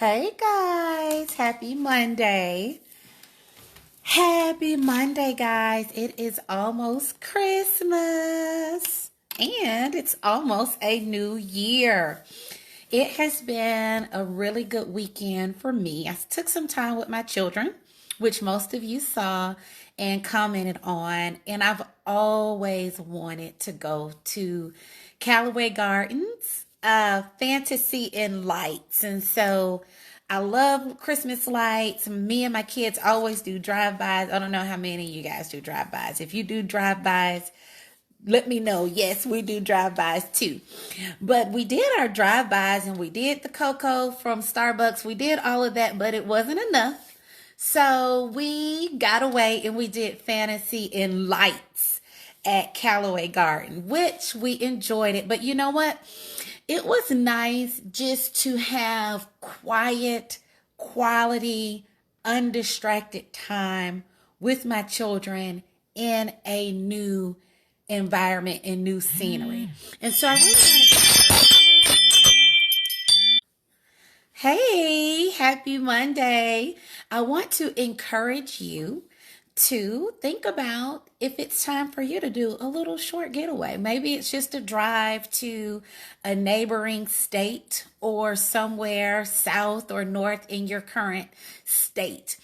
Hey guys, happy Monday. Happy Monday, guys. It is almost Christmas and it's almost a new year. It has been a really good weekend for me. I took some time with my children, which most of you saw and commented on, and I've always wanted to go to Callaway Gardens, Fantasy and Lights. And so I love Christmas lights. Me and my kids always do drive-bys. I don't know how many of you guys do drive-bys. If you do drive-bys, let me know. Yes, we do drive-bys too. But we did our drive-bys and we did the cocoa from Starbucks. We did all of that, but it wasn't enough. So we got away and we did Fantasy and Lights at Callaway Garden, which we enjoyed it. But you know what? It was nice just to have quiet, quality, undistracted time with my children in a new environment and new scenery. And so I really want to Hey, happy Monday. I want to encourage you to think about if it's time for you to do a little short getaway. Maybe it's just a drive to a neighboring state or somewhere south or north in your current state.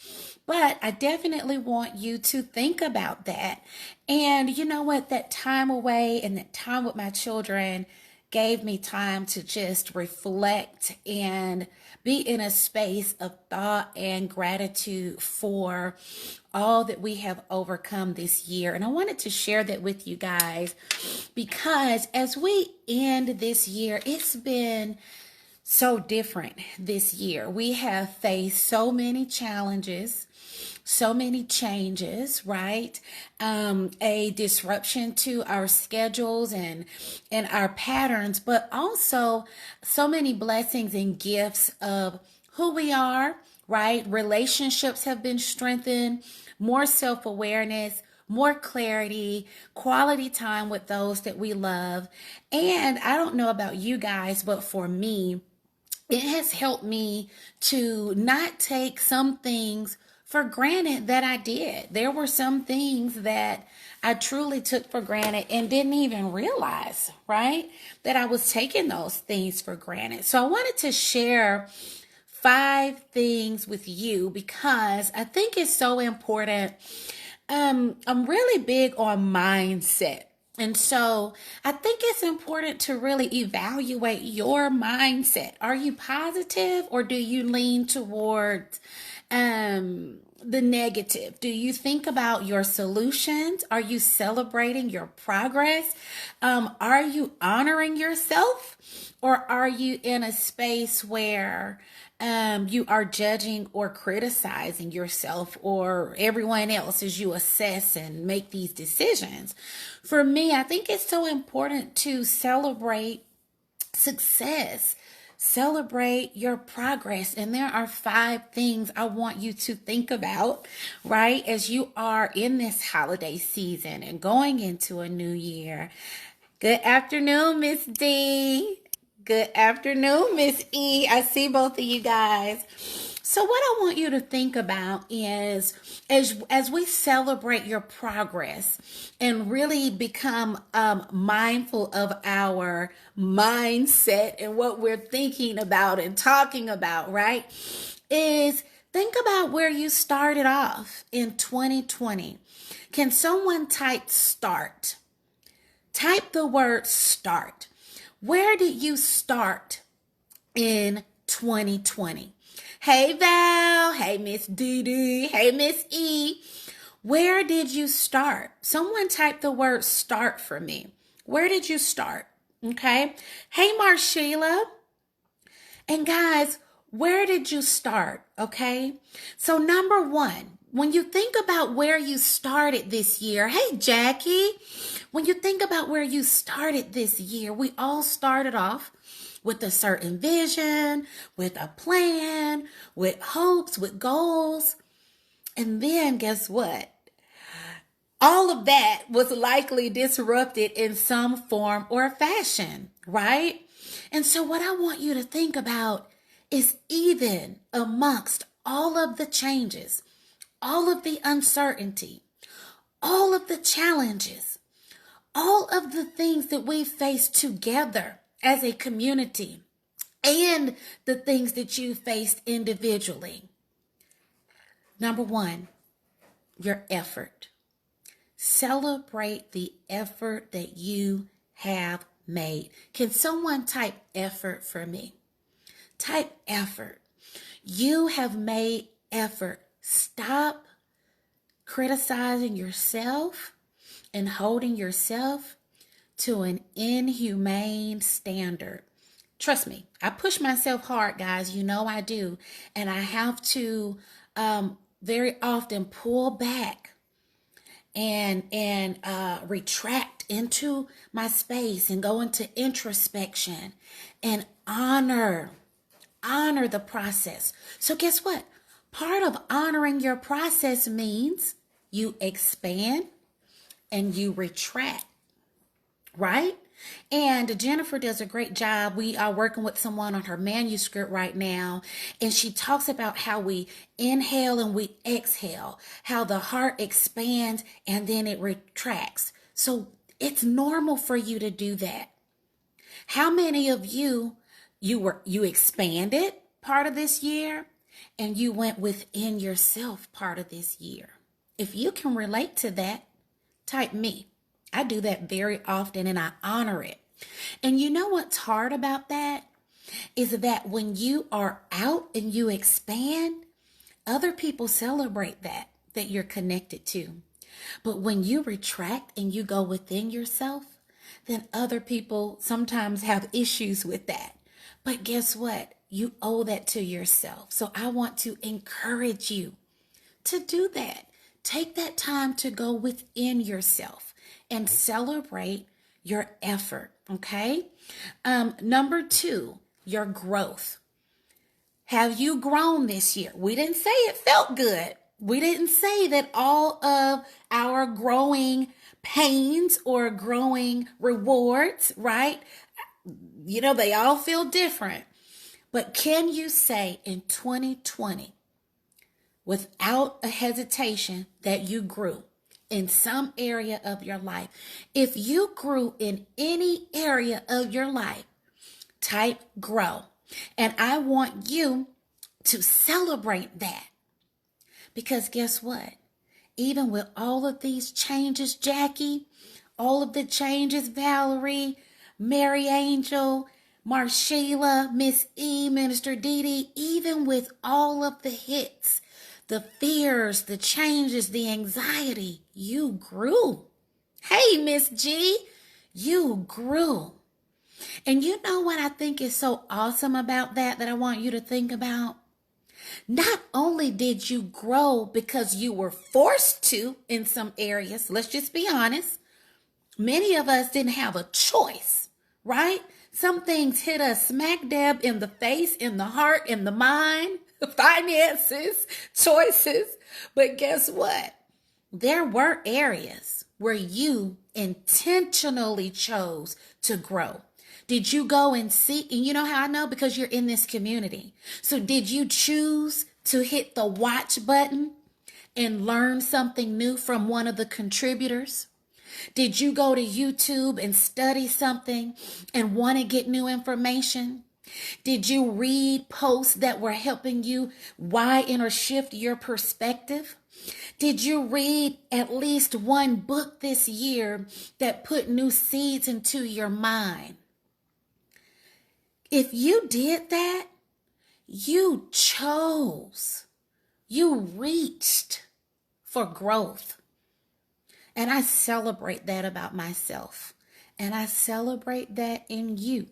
But I definitely want you to think about that. And you know what? That time away and that time with my children gave me time to just reflect and be in a space of thought and gratitude for all that we have overcome this year. And I wanted to share that with you guys because as we end this year, it's been so different this year. We have faced so many challenges, so many changes, right? A disruption to our schedules and our patterns, but also so many blessings and gifts of who we are, right? Relationships have been strengthened, more self-awareness, more clarity, quality time with those that we love. And I don't know about you guys, but for me, it has helped me to not take some things for granted that I did. There were some things that I truly took for granted and didn't even realize, right? That I was taking those things for granted. So I wanted to share 5 things with you because I think it's so important. I'm really big on mindset. And so I think it's important to really evaluate your mindset. Are you positive or do you lean towards the negative? Do you think about your solutions? Are you celebrating your progress? Are you honoring yourself? Or are you in a space where you are judging or criticizing yourself or everyone else as you assess and make these decisions? For me, I think it's so important to celebrate success. Celebrate your progress. And there are 5 things I want you to think about, right? As you are in this holiday season and going into a new year. Good afternoon, Miss D. Good afternoon, Miss E. I see both of you guys. So what I want you to think about is as we celebrate your progress and really become mindful of our mindset and what we're thinking about and talking about, right? Is think about where you started off in 2020. Can someone type start? Type the word start. Where did you start in 2020? Hey Val, hey Miss Dee, hey Miss E. Where did you start? Someone type the word start for me. Where did you start? Okay. Hey Marshela. And guys, where did you start? Okay. So number 1, when you think about where you started this year, hey Jackie, when you think about where you started this year, we all started off with a certain vision, with a plan, with hopes, with goals. And then guess what? All of that was likely disrupted in some form or fashion, right? And so what I want you to think about is even amongst all of the changes, all of the uncertainty, all of the challenges, all of the things that we face together as a community, and the things that you faced individually. Number one, your effort. Celebrate the effort that you have made. Can someone type effort for me? Type effort. You have made effort. Stop criticizing yourself and holding yourself to an inhumane standard. Trust me, I push myself hard, guys. You know I do. And I have to very often pull back and retract into my space and go into introspection and honor the process. So guess what? Part of honoring your process means you expand and you retract, right? And Jennifer does a great job. We are working with someone on her manuscript right now, and she talks about how we inhale and we exhale, how the heart expands and then it retracts. So it's normal for you to do that. How many of you expanded part of this year and you went within yourself part of this year? If you can relate to that, type me. I do that very often and I honor it. And you know what's hard about that is that when you are out and you expand, other people celebrate that you're connected to. But when you retract and you go within yourself, then other people sometimes have issues with that. But guess what? You owe that to yourself. So I want to encourage you to do that. Take that time to go within yourself and celebrate your effort, okay? Number two, your growth. Have you grown this year? We didn't say it felt good. We didn't say that all of our growing pains or growing rewards, right? You know, they all feel different. But can you say in 2020, without a hesitation, that you grew in some area of your life? If you grew in any area of your life, type grow. And I want you to celebrate that. Because guess what? Even with all of these changes, Jackie, all of the changes, Valerie, Mary Angel, Marshela, Miss E, Minister Dee Dee, even with all of the hits, the fears, the changes, the anxiety, you grew. Hey, Miss G, you grew. And you know what I think is so awesome about that I want you to think about? Not only did you grow because you were forced to in some areas, let's just be honest. Many of us didn't have a choice, right? Some things hit us smack dab in the face, in the heart, in the mind, finances, choices. But guess what? There were areas where you intentionally chose to grow. Did you go and seek? And you know how I know? Because you're in this community. So did you choose to hit the watch button and learn something new from one of the contributors? Did you go to YouTube and study something and want to get new information? Did you read posts that were helping you widen or shift your perspective? Did you read at least one book this year that put new seeds into your mind? If you did that, you chose, you reached for growth. And I celebrate that about myself. And I celebrate that in you.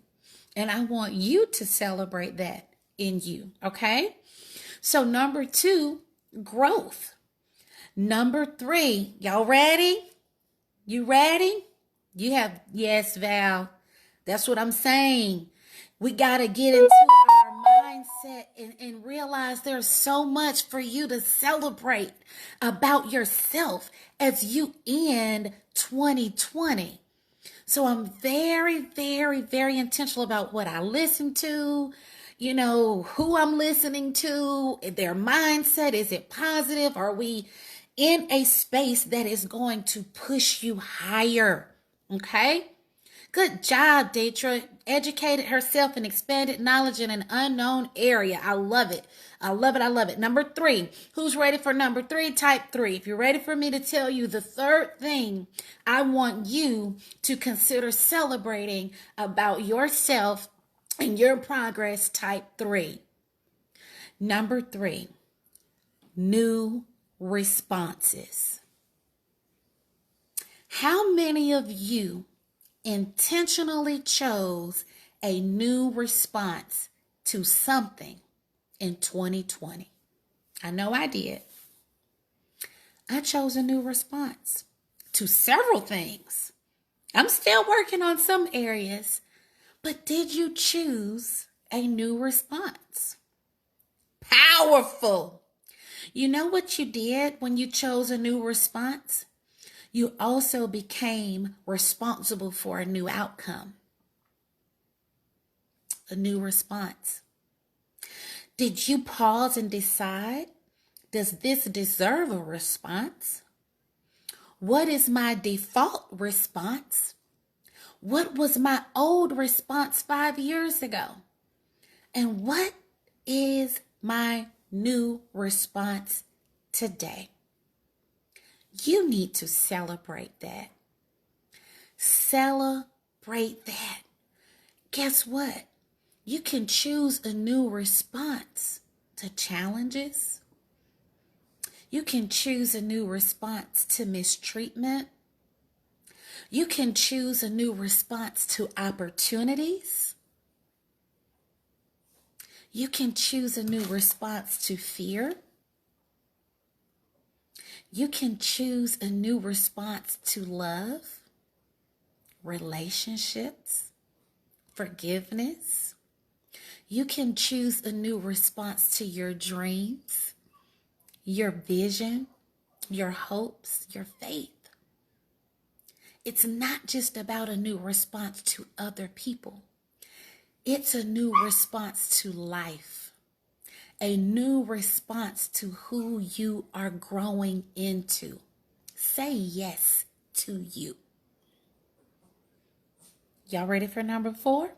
And I want you to celebrate that in you, okay? So number two, growth. Number three, y'all ready? You ready? Yes, Val. That's what I'm saying. We got to get into our mindset and realize there's so much for you to celebrate about yourself as you end 2020. So I'm very, very, very intentional about what I listen to, who I'm listening to, their mindset. Is it positive? Are we in a space that is going to push you higher? Okay. Good job, Deidre. Educated herself and expanded knowledge in an unknown area. I love it. I love it. I love it. Number 3. Who's ready for number 3? Type 3. If you're ready for me to tell you the third thing I want you to consider celebrating about yourself and your progress, type 3. Number 3. New responses. How many of you intentionally chose a new response to something in 2020? I know I did. I chose a new response to several things. I'm still working on some areas, but did you choose a new response? Powerful. You know what you did when you chose a new response? You also became responsible for a new outcome, a new response. Did you pause and decide, does this deserve a response? What is my default response? What was my old response 5 years ago? And what is my new response today? You need to celebrate that. Celebrate that. Guess what? You can choose a new response to challenges. You can choose a new response to mistreatment. You can choose a new response to opportunities. You can choose a new response to fear. You can choose a new response to love, relationships, forgiveness. You can choose a new response to your dreams, your vision, your hopes, your faith. It's not just about a new response to other people. It's a new response to life, a new response to who you are growing into. Say yes to you. Y'all ready for number 4?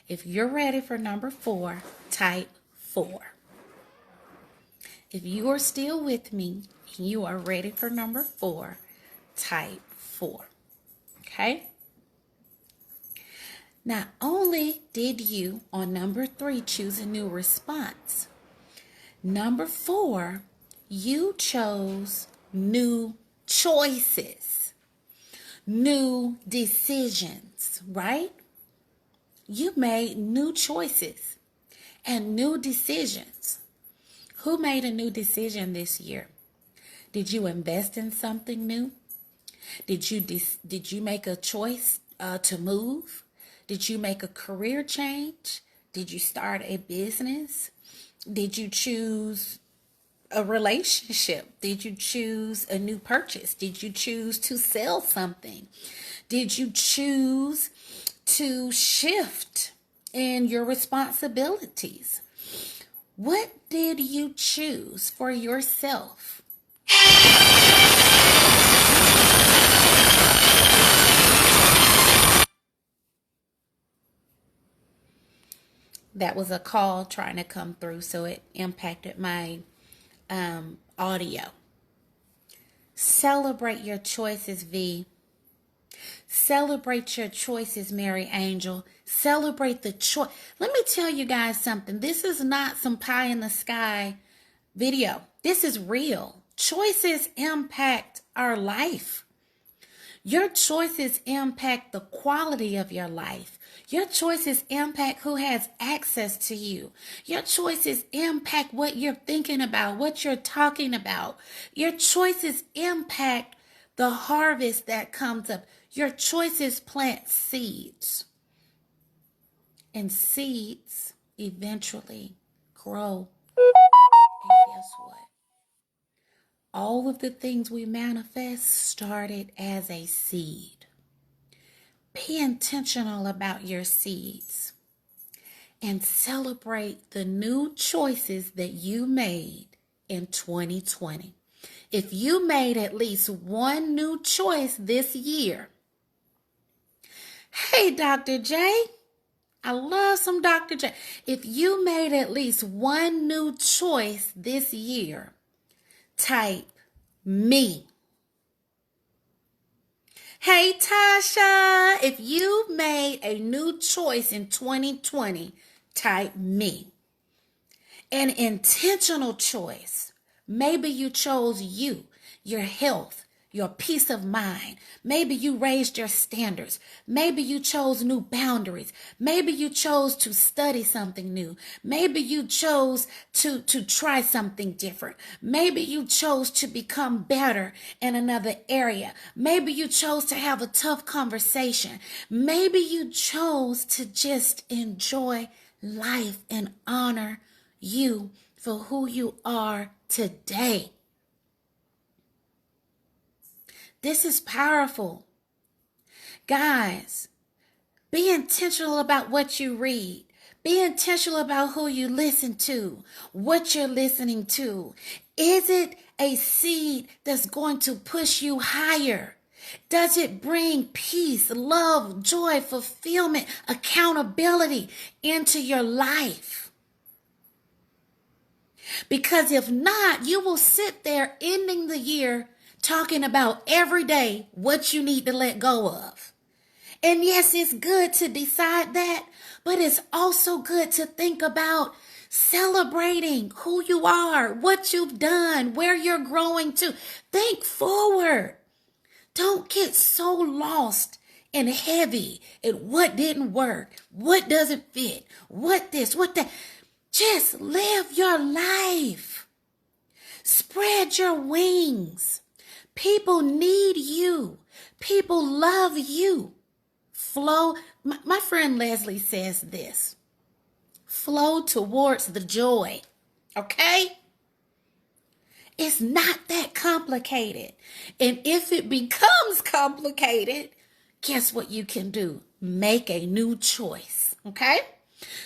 If you're ready for number 4, type 4. If you are still with me and you are ready for number 4, type 4. Okay? Not only did you, on number 3, choose a new response, number 4, you chose new choices, new decisions, right? You made new choices and new decisions. Who made a new decision this year? Did you invest in something new? Did you make a choice to move? Did you make a career change? Did you start a business? Did you choose a relationship? Did you choose a new purchase? Did you choose to sell something? Did you choose to shift in your responsibilities? What did you choose for yourself? That was a call trying to come through, so it impacted my audio. Celebrate your choices, V. Celebrate your choices, Mary Angel. Celebrate the choice. Let me tell you guys something. This is not some pie in the sky video. This is real. Choices impact our life. Your choices impact the quality of your life. Your choices impact who has access to you. Your choices impact what you're thinking about, what you're talking about. Your choices impact the harvest that comes up. Your choices plant seeds. And seeds eventually grow. And guess what? All of the things we manifest started as a seed. Be intentional about your seeds. and celebrate the new choices that you made in 2020. If you made at least one new choice this year, hey, Dr. J, I love some Dr. J. If you made at least one new choice this year, type me. Hey, Tasha, if you made a new choice in 2020, type me. An intentional choice. Maybe you chose you, your health, your peace of mind. Maybe you raised your standards. Maybe you chose new boundaries. Maybe you chose to study something new. Maybe you chose to try something different. Maybe you chose to become better in another area. Maybe you chose to have a tough conversation. Maybe you chose to just enjoy life and honor you for who you are today. This is powerful. Guys, be intentional about what you read. Be intentional about who you listen to, what you're listening to. Is it a seed that's going to push you higher? Does it bring peace, love, joy, fulfillment, accountability into your life? Because if not, you will sit there ending the year talking about every day what you need to let go of. And yes, it's good to decide that, but it's also good to think about celebrating who you are, what you've done, where you're growing to. Think forward. Don't get so lost and heavy in what didn't work, what doesn't fit, what this, what that. Just live your life. Spread your wings. People need you. People love you. Flow. My friend Leslie says this. Flow towards the joy. Okay? It's not that complicated. And if it becomes complicated, guess what you can do? Make a new choice. Okay?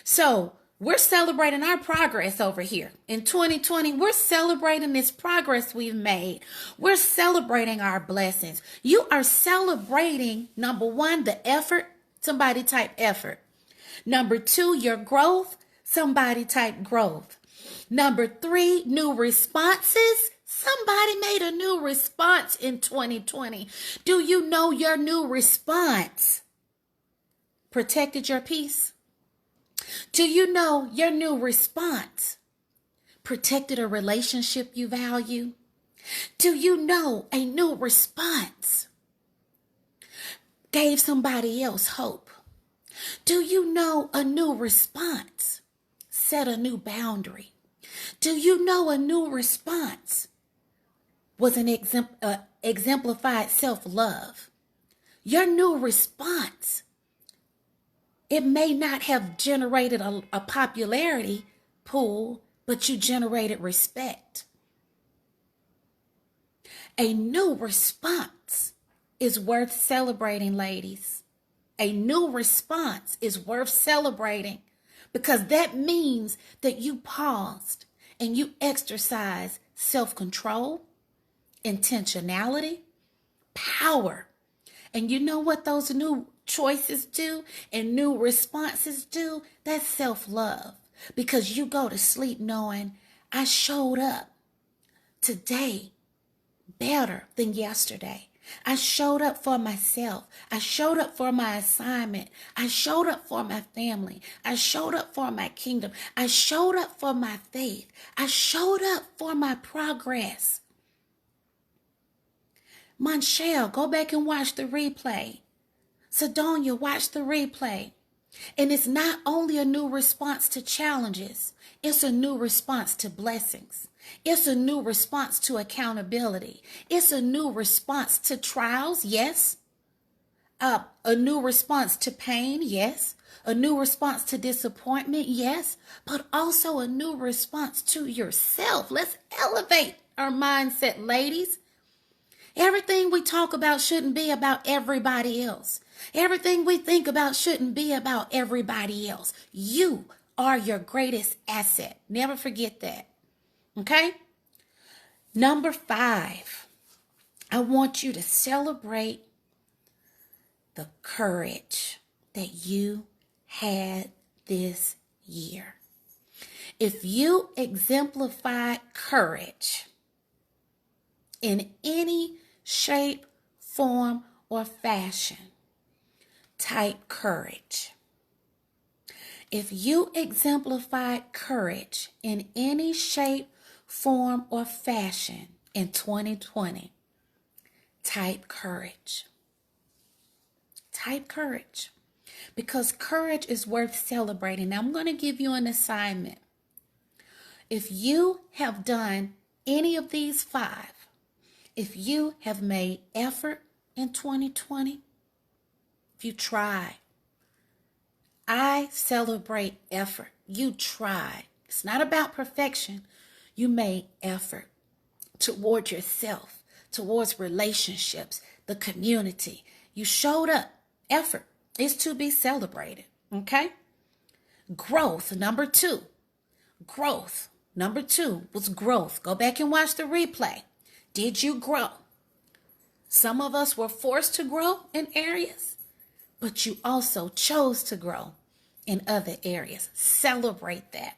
So, we're celebrating our progress over here. In 2020, we're celebrating this progress we've made. We're celebrating our blessings. You are celebrating, number one, the effort. Somebody type effort. Number two, your growth. Somebody type growth. Number three, new responses. Somebody made a new response in 2020. Do you know your new response protected your peace? Do you know your new response protected a relationship you value? Do you know a new response gave somebody else hope? Do you know a new response set a new boundary? Do you know a new response was an exemplified self-love? Your new response, it may not have generated a popularity pool, but you generated respect. A new response is worth celebrating, ladies. A new response is worth celebrating because that means that you paused and you exercised self-control, intentionality, power. And you know what those new choices do and new responses do? That's self-love. Because you go to sleep knowing I showed up today better than yesterday. I showed up for myself. I showed up for my assignment. I showed up for my family. I showed up for my kingdom. I showed up for my faith. I showed up for my progress. Monshelle, go back and watch the replay. Sedonia, watch the replay. And it's not only a new response to challenges, it's a new response to blessings. It's a new response to accountability. It's a new response to trials, yes. A new response to pain, yes. A new response to disappointment, yes. But also a new response to yourself. Let's elevate our mindset, ladies. Everything we talk about shouldn't be about everybody else. Everything we think about shouldn't be about everybody else. You are your greatest asset. Never forget that. Okay? Number 5, I want you to celebrate the courage that you had this year. If you exemplify courage in any shape, form, or fashion, type courage. If you exemplify courage in any shape, form, or fashion in 2020, type courage. Type courage. Because courage is worth celebrating. Now I'm going to give you an assignment. If you have done any of these 5, if you have made effort in 2020, if you try, I celebrate effort. You tried. It's not about perfection. You made effort toward yourself, towards relationships, the community. You showed up. Effort is to be celebrated. Okay? Growth, number 2. Growth. Number 2 was growth. Go back and watch the replay. Did you grow? Some of us were forced to grow in areas, but you also chose to grow in other areas. Celebrate that.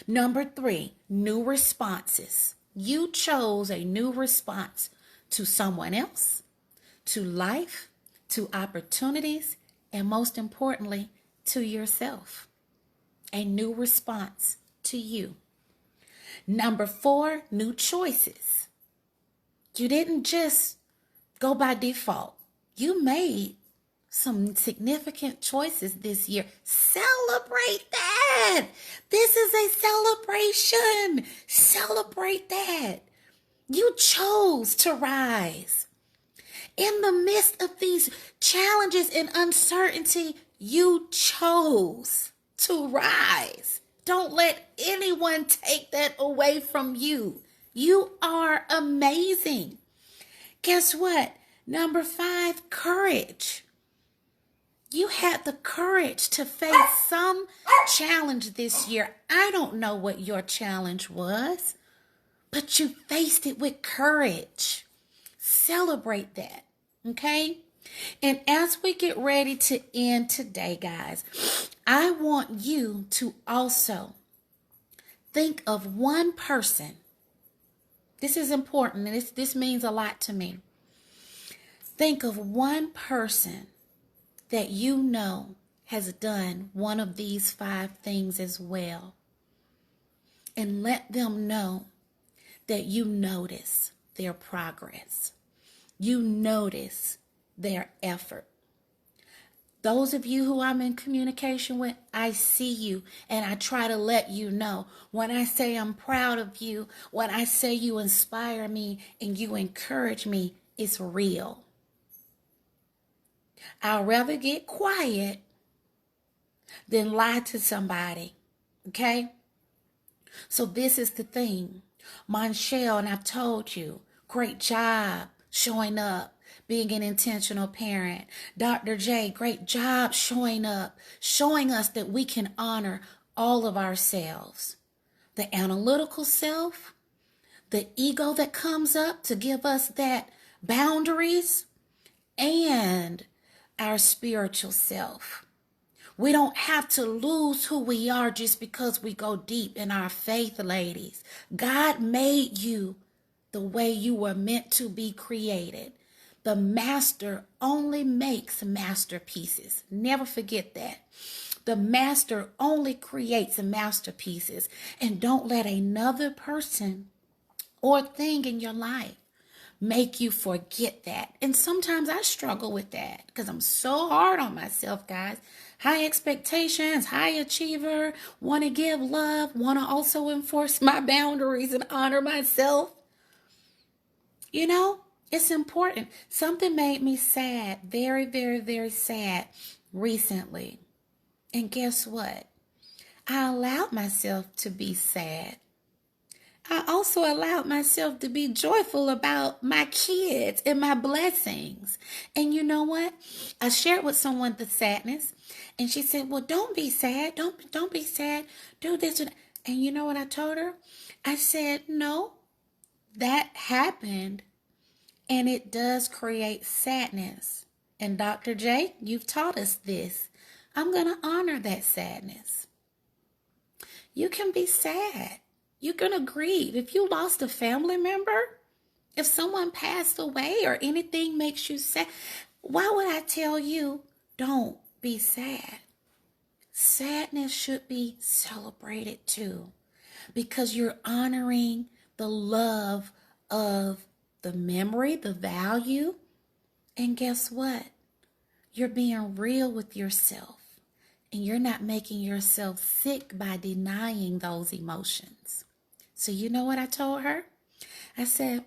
Number 3, new responses. You chose a new response to someone else, to life, to opportunities, and most importantly, to yourself. A new response to you. Number 4, new choices. You didn't just go by default. You made some significant choices this year. Celebrate that. This is a celebration. Celebrate that. You chose to rise. In the midst of these challenges and uncertainty, you chose to rise. Don't let anyone take that away from you. You are amazing. Guess what? Number 5, courage. You had the courage to face some challenge this year. I don't know what your challenge was, but you faced it with courage. Celebrate that, okay? And as we get ready to end today, guys, I want you to also think of one person. This is important, and this means a lot to me. Think of one person that you know has done one of these 5 things as well. And let them know that you notice their progress. You notice their effort. Those of you who I'm in communication with, I see you and I try to let you know. When I say I'm proud of you, when I say you inspire me and you encourage me, it's real. I'd rather get quiet than lie to somebody, okay? So this is the thing. Monchelle, and I've told you, great job showing up, being an intentional parent. Dr. J, great job showing up, showing us that we can honor all of ourselves. The analytical self, the ego that comes up to give us that boundaries, and our spiritual self. We don't have to lose who we are just because we go deep in our faith, ladies. God made you the way you were meant to be created. The master only makes masterpieces. Never forget that. The master only creates masterpieces. And don't let another person or thing in your life make you forget that. And sometimes I struggle with that because I'm so hard on myself, guys. High expectations, high achiever, want to give love, want to also enforce my boundaries and honor myself. You know, it's important. Something made me sad, very, very, very sad recently. And guess what? I allowed myself to be sad. I also allowed myself to be joyful about my kids and my blessings. And you know what? I shared with someone the sadness, and she said, "Well, don't be sad. Don't be sad. Do this." And you know what I told her? I said, "No, that happened, and it does create sadness. And Dr. J, you've taught us this. I'm going to honor that sadness. You can be sad. You're going to grieve. If you lost a family member, if someone passed away or anything makes you sad, why would I tell you don't be sad? Sadness should be celebrated too, because you're honoring the love of the memory, the value. And guess what? You're being real with yourself, and you're not making yourself sick by denying those emotions. So you know what I told her? I said,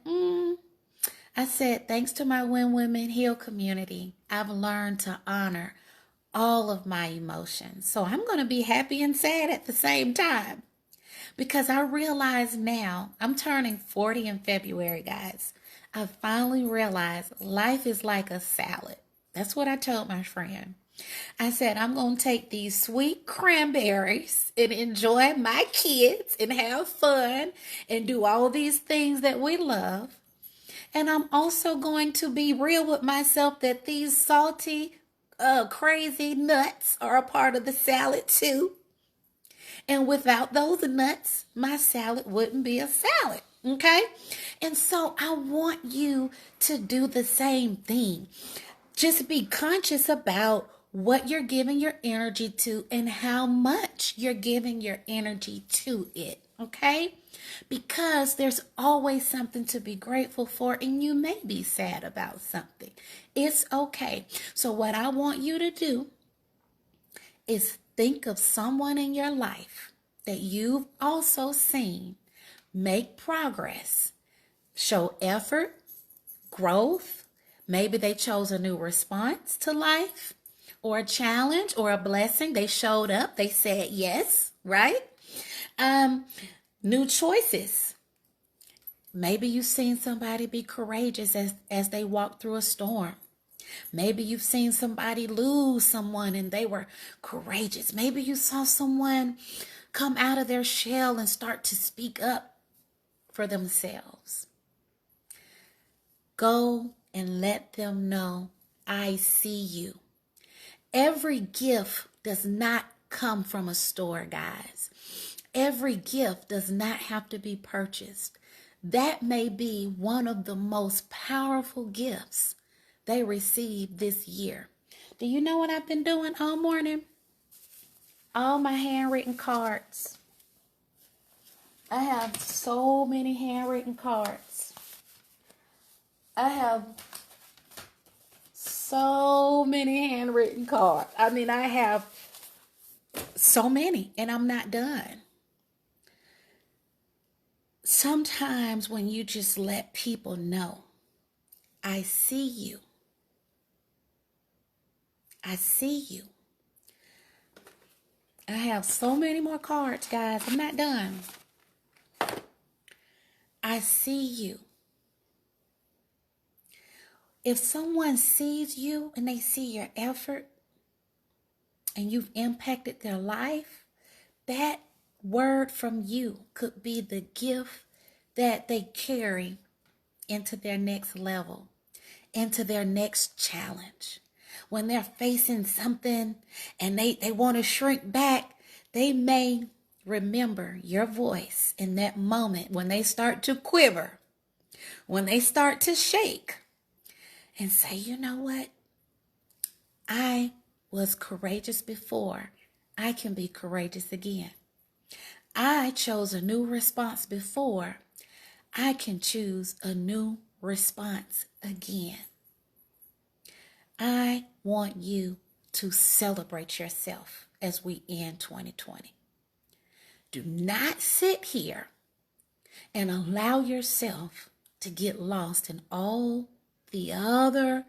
thanks to my When Women Heal community, I've learned to honor all of my emotions. So I'm going to be happy and sad at the same time, because I realize now, I'm turning 40 in February, guys. I finally realized life is like a salad. That's what I told my friend. I said, I'm going to take these sweet cranberries and enjoy my kids and have fun and do all these things that we love. And I'm also going to be real with myself that these salty, crazy nuts are a part of the salad too. And without those nuts, my salad wouldn't be a salad. Okay? And so I want you to do the same thing. Just be conscious about what you're giving your energy to and how much you're giving your energy to it. Okay? Because there's always something to be grateful for, and you may be sad about something. It's okay. So what I want you to do is think of someone in your life that you've also seen make progress, show effort, growth. Maybe they chose a new response to life or a challenge or a blessing. They showed up. They said yes, right? New choices. Maybe you've seen somebody be courageous as they walk through a storm. Maybe you've seen somebody lose someone and they were courageous. Maybe you saw someone come out of their shell and start to speak up for themselves. Go and let them know, I see you. Every gift does not come from a store, guys. Every gift does not have to be purchased. That may be one of the most powerful gifts they received this year. Do you know what I've been doing all morning? All my handwritten cards. I have so many handwritten cards. I have so many handwritten cards. I mean, I have so many, and I'm not done. Sometimes when you just let people know, I see you. I see you. I have so many more cards, guys. I'm not done. I see you. If someone sees you and they see your effort and you've impacted their life, that word from you could be the gift that they carry into their next level, into their next challenge. When they're facing something and they want to shrink back, they may remember your voice in that moment when they start to quiver, when they start to shake, and say, you know what? I was courageous before. I can be courageous again. I chose a new response before. I can choose a new response again. I want you to celebrate yourself as we end 2020. Do not sit here and allow yourself to get lost in all the other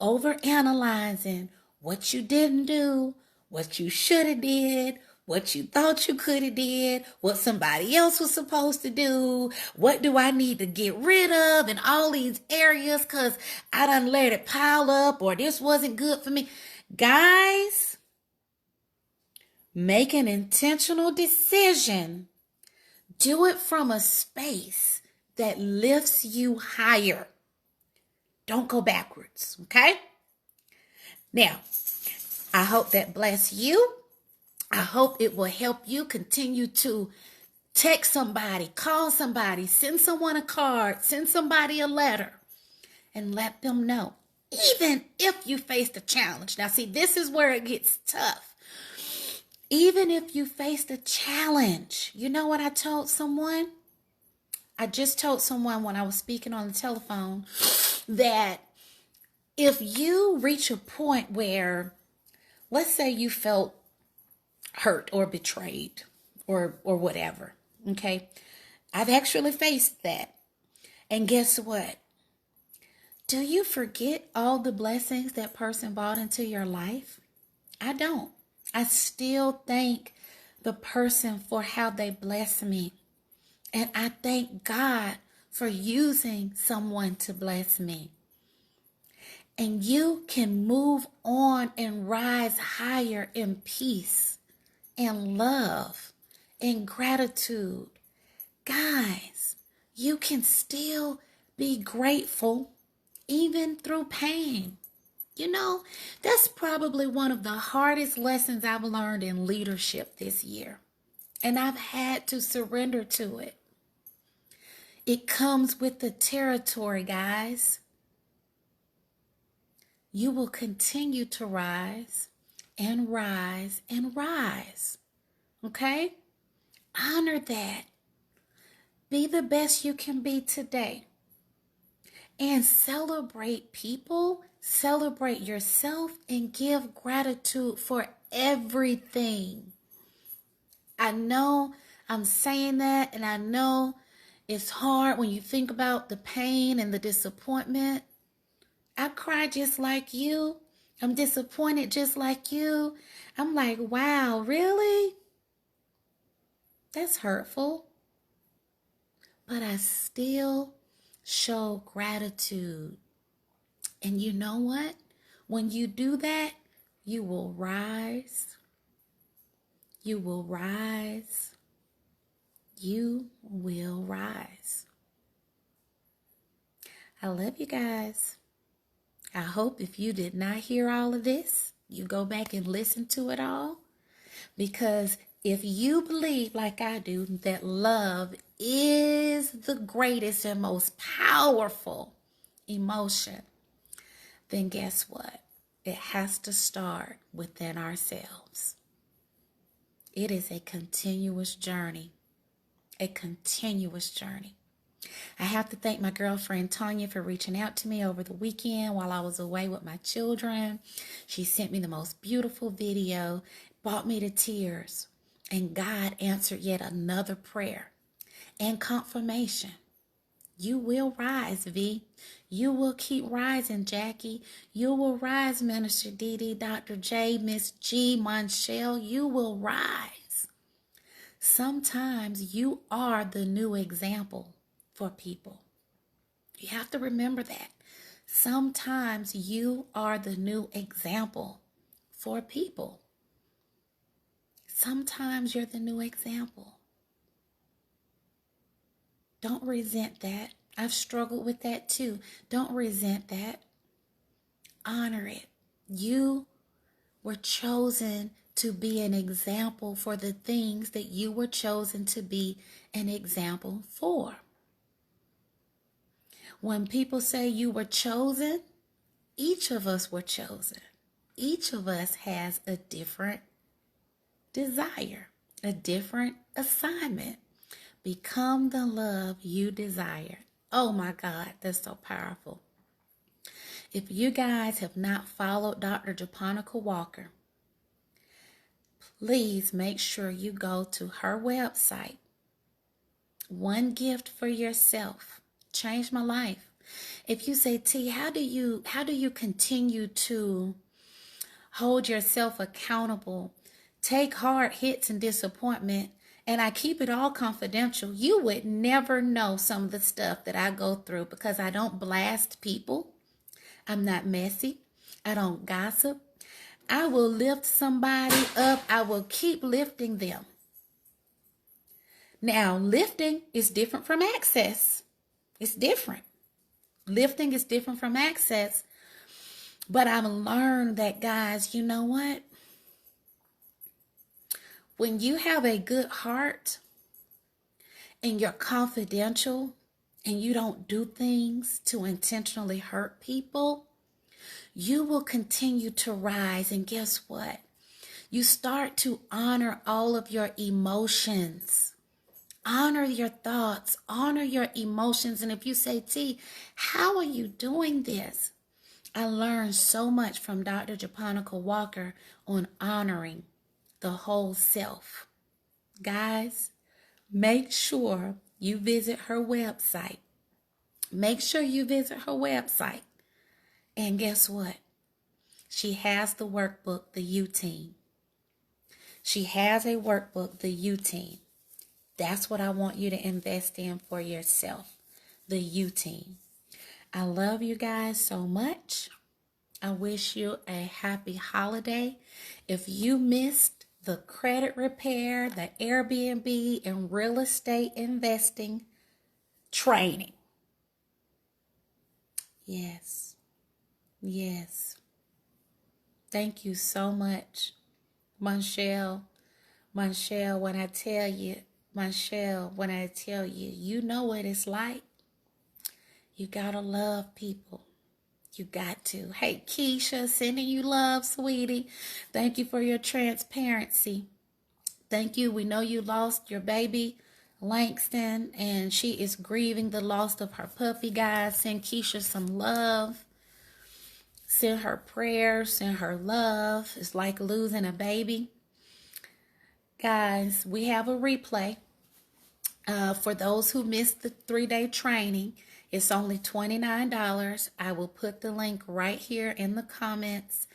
overanalyzing what you didn't do, what you should have did, what you thought you could have did, what somebody else was supposed to do, what do I need to get rid of in all these areas because I done let it pile up or this wasn't good for me. Guys, make an intentional decision. Do it from a space that lifts you higher. Don't go backwards, okay? Now, I hope that bless you. I hope it will help you continue to text somebody, call somebody, send someone a card, send somebody a letter, and let them know. Even if you faced a challenge. Now, see, this is where it gets tough. Even if you faced a challenge, you know what I told someone? I just told someone when I was speaking on the telephone that if you reach a point where, let's say you felt hurt or betrayed or whatever, okay? I've actually faced that. And guess what? Do you forget all the blessings that person brought into your life? I don't. I still thank the person for how they bless me. And I thank God for using someone to bless me. And you can move on and rise higher in peace and love and gratitude. Guys, you can still be grateful even through pain. You know, that's probably one of the hardest lessons I've learned in leadership this year. And I've had to surrender to it. It comes with the territory, guys. You will continue to rise and rise and rise. Okay? Honor that. Be the best you can be today. And celebrate people, celebrate yourself, and give gratitude for everything. I know I'm saying that, and I know it's hard when you think about the pain and the disappointment. I cry just like you. I'm disappointed just like you. I'm like, wow, really? That's hurtful. But I still show gratitude. And you know what? When you do that, you will rise. You will rise. You will rise. I love you guys. I hope if you did not hear all of this, you go back and listen to it all. Because if you believe like I do that love is the greatest and most powerful emotion, then guess what? It has to start within ourselves. It is a continuous journey. A continuous journey. I have to thank my girlfriend Tanya for reaching out to me over the weekend while I was away with my children. She sent me the most beautiful video, brought me to tears, and God answered yet another prayer and confirmation. You will rise, V. You will keep rising, Jackie. You will rise, Minister Dee, Dr. J, Miss G, Monshelle. You will rise. Sometimes you are the new example for people. You have to remember that. Sometimes you are the new example for people. Sometimes you're the new example. Don't resent that. I've struggled with that too. Don't resent that. Honor it. You were chosen to be an example for the things that you were chosen to be an example for. When people say you were chosen, each of us were chosen. Each of us has a different desire, a different assignment. Become the love you desire. Oh my God, that's so powerful. If you guys have not followed Dr. Japonica Walker, please make sure you go to her website. One gift for yourself. Changed my life. If you say, T, how do you continue to hold yourself accountable take hard hits and disappointment, and I keep it all confidential. You would never know some of the stuff that I go through because I don't blast people. I'm not messy. I don't gossip. I will lift somebody up. I will keep lifting them. Now, lifting is different from access. It's different. Lifting is different from access. But I've learned that, guys, you know what? When you have a good heart and you're confidential and you don't do things to intentionally hurt people, you will continue to rise. And guess what? You start to honor all of your emotions. Honor your thoughts, honor your emotions. And if you say, T, how are you doing this? I learned so much from Dr. Japonica Walker on honoring the whole self. Guys, make sure you visit her website. Make sure you visit her website. And guess what? She has the workbook, the U-Team. She has a workbook, the U-Team. That's what I want you to invest in for yourself, the U-Team. I love you guys so much. I wish you a happy holiday. If you missed the credit repair, the Airbnb, and real estate investing training, yes. Thank you so much, Monchelle, when I tell you, you know what it's like. You gotta love people. You got to. Hey, Keisha, sending you love, sweetie. Thank you for your transparency. Thank you. We know you lost your baby, Langston, and she is grieving the loss of her puppy, guys. Send Keisha some love. Send her prayers, send her love. It's like losing a baby. Guys, we have a replay. For those who missed the 3-day training, it's only $29. I will put the link right here in the comments.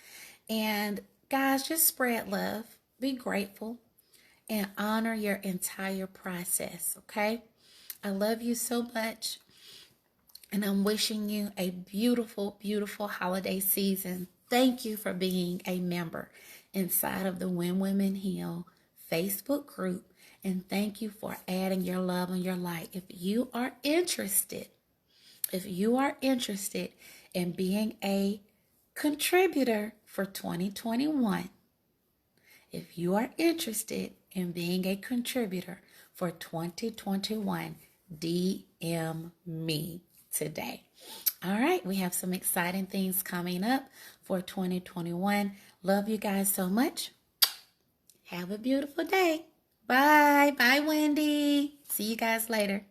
And guys, just spread love, be grateful, and honor your entire process, okay? I love you so much, and I'm wishing you a beautiful, beautiful holiday season. Thank you for being a member inside of the When Women Heal Facebook group, and thank you for adding your love and your light. If you are interested in being a contributor for 2021, if you are interested in being a contributor for 2021, DM me today. All right, we have some exciting things coming up for 2021. Love you guys so much. Have a beautiful day. Bye. Bye, Wendy. See you guys later.